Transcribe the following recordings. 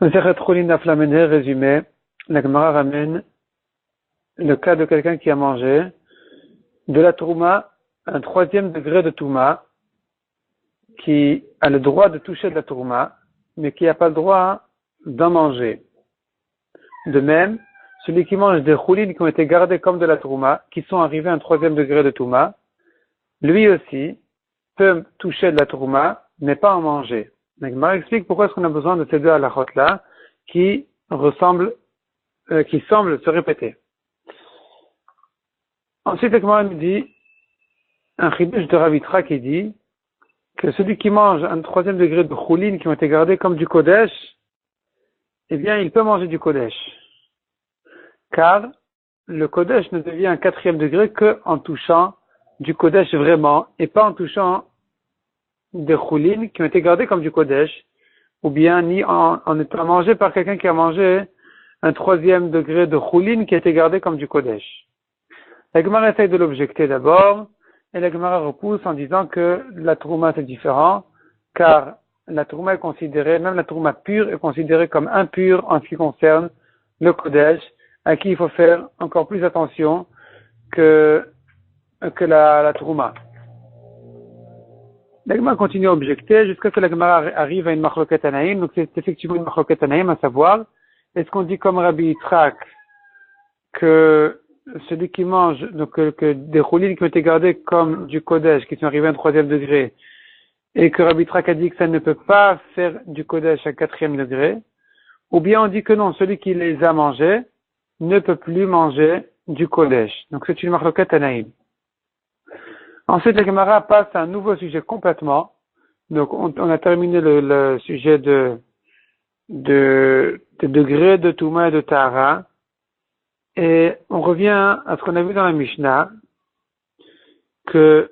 Masechet Chulin Daf Lamed He, résumé, la Gemara ramène le cas de quelqu'un qui a mangé de la touma, un troisième degré de touma, qui a le droit de toucher de la touma, mais qui n'a pas le droit d'en manger. De même, celui qui mange des chulin qui ont été gardés comme de la touma, qui sont arrivés à un troisième degré de touma, lui aussi peut toucher de la touma, mais pas en manger. La Gemara explique pourquoi est-ce qu'on a besoin de ces deux halachot-là qui semblent se répéter. Ensuite, la Gemara nous dit un chidush de Rav Yitzchak qui dit que celui qui mange un troisième degré de chulin qui ont été gardés comme du kodesh, eh bien, il peut manger du kodesh. Car le kodesh ne devient un quatrième degré que en touchant du kodesh vraiment et pas en touchant des chulin qui ont été gardés comme du kodesh, ou bien ni en étant mangé par quelqu'un qui a mangé un troisième degré de chulin qui a été gardé comme du kodesh. La Gemara essaye de l'objecter d'abord, et la Gemara repousse en disant que la trouma c'est différent, car la trouma est considérée, même la trouma pure est considérée comme impure en ce qui concerne le kodesh, à qui il faut faire encore plus attention que la trouma. La Gemara continue à objecter jusqu'à ce que la Gemara arrive à une machloket anaïm. Donc c'est effectivement une machloket anaïm, à savoir, est-ce qu'on dit comme Rabbi Yitzchak que celui qui mange, donc que des chulin qui ont été gardés comme du kodesh, qui sont arrivés à un troisième degré, et que Rabbi Yitzchak a dit que ça ne peut pas faire du kodesh à quatrième degré, ou bien on dit que non, celui qui les a mangés ne peut plus manger du kodesh. Donc c'est une machloket anaïm. Ensuite, la Gemara passe à un nouveau sujet complètement. Donc, on a terminé le sujet de degrés de Touma et de Tahara. Et on revient à ce qu'on a vu dans la Mishnah, que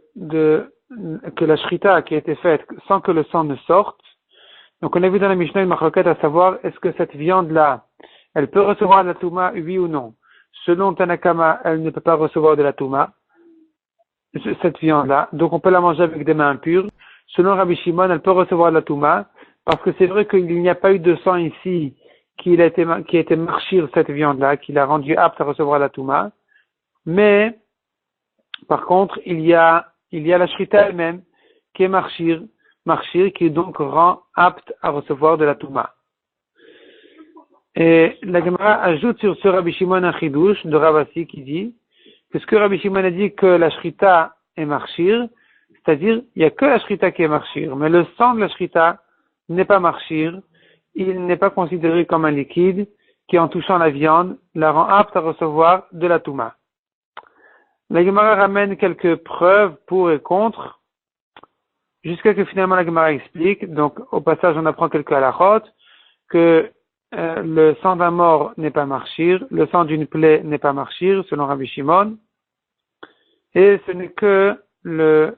la shrita qui a été faite sans que le sang ne sorte. Donc, on a vu dans la Mishnah une marloquette à savoir, est-ce que cette viande-là, elle peut recevoir de la Touma, oui ou non? Selon Tanakama, elle ne peut pas recevoir de la Touma, cette viande-là, donc on peut la manger avec des mains impures. Selon Rabbi Shimon, elle peut recevoir de la touma, parce que c'est vrai qu'il n'y a pas eu de sang ici qui a été marchir cette viande-là, qui l'a rendu apte à recevoir la touma. Mais, par contre, il y a la shrita elle-même, qui est marchir, qui donc rend apte à recevoir de la touma. Et la Gemara ajoute sur ce Rabbi Shimon un chidouche de Ravasi qui dit, parce que Rabbi Shimon a dit que la shrita est marchir, c'est-à-dire il n'y a que la shrita qui est marchir, mais le sang de la shrita n'est pas marchir, il n'est pas considéré comme un liquide qui en touchant la viande la rend apte à recevoir de la touma. La Gemara ramène quelques preuves pour et contre, jusqu'à que finalement la Gemara explique, donc au passage on apprend quelques halachot, que le sang d'un mort n'est pas marchir, le sang d'une plaie n'est pas marchir, selon Rabbi Shimon, et ce n'est que le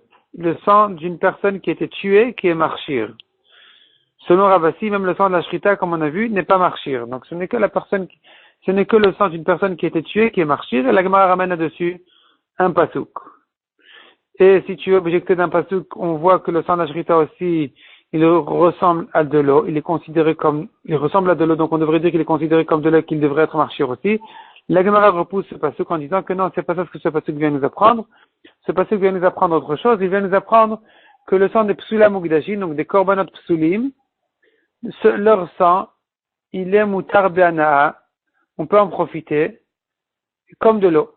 sang d'une personne qui a été tuée qui est marchir. Selon Ravasi, même le sang de la shrita, comme on a vu, n'est pas marchir. Donc ce n'est que le sang d'une personne qui a été tuée qui est marchir, et la Gemara ramène là-dessus un pasouk. Et si tu veux objecter d'un pasouk, on voit que le sang de la shrita aussi, il ressemble à de l'eau, il ressemble à de l'eau, donc on devrait dire qu'il est considéré comme de l'eau, qu'il devrait être marchir aussi. La Gemara repousse ce pasuk en disant que non, c'est pas ça ce que ce pasuk vient nous apprendre. Ce pasuk vient nous apprendre autre chose, il vient nous apprendre que le sang des psulam ugdashin, donc des korbanot psulim, leur sang, il est mutar be'anaa, on peut en profiter, comme de l'eau.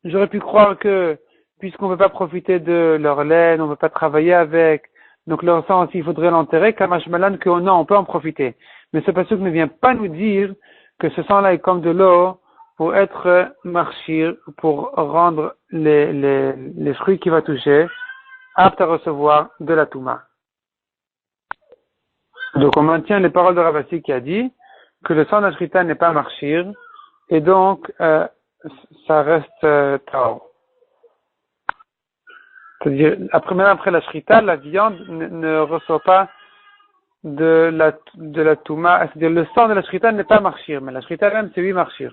J'aurais pu croire que, puisqu'on ne peut pas profiter de leur laine, on ne peut pas travailler avec, donc leur sang aussi, il faudrait l'enterrer, kamash malan, que non, on peut en profiter. Mais ce pasuk ne vient pas nous dire que ce sang-là est comme de l'eau pour être marchir, pour rendre les fruits qu'il va toucher aptes à recevoir de la touma. Donc on maintient les paroles de Ravasi qui a dit que le sang de la shrita n'est pas marchir, et donc ça reste taor. C'est-à-dire, même après la shrita, la viande ne reçoit pas de la touma, c'est-à-dire le sang de la shrita n'est pas marchir, mais la shrita même c'est oui marchir.